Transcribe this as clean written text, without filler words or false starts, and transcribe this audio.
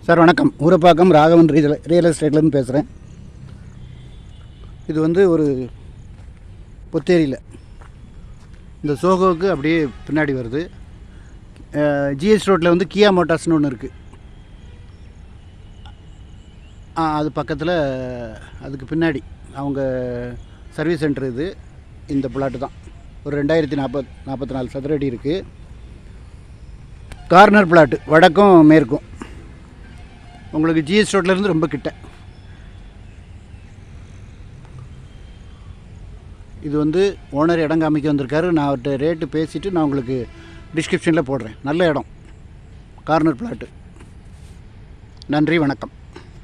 Sir வணக்கம். Urapakkam Raghavan real எஸ்டேட்லேருந்து பேசுகிறேன். இது வந்து ஒரு பொத்தேரியில் இந்த சோகோவுக்கு அப்படியே பின்னாடி வருது. ஜிஎஸ் ரோட்டில் வந்து கியா மோட்டார்ஸ்னு ஒன்று இருக்குது. அது பக்கத்தில் அதுக்கு பின்னாடி அவங்க சர்வீஸ் சென்டர் இது. இந்த பிளாட்டு தான் ஒரு 2044 சதுர அடி இருக்குது. கார்னர் பிளாட்டு, வடக்கும் மேற்கும். உங்களுக்கு ஜிஎஸ் ரோட்லேருந்து ரொம்ப கிட்ட. இது வந்து ஓனர் இடம் காமிக்க வந்திருக்காரு. நான் அவர்கிட்ட ரேட்டு பேசிவிட்டு நான் உங்களுக்கு டிஸ்கிரிப்ஷனில் போடுறேன். நல்ல இடம், கார்னர் பிளாட்டு. நன்றி, வணக்கம்.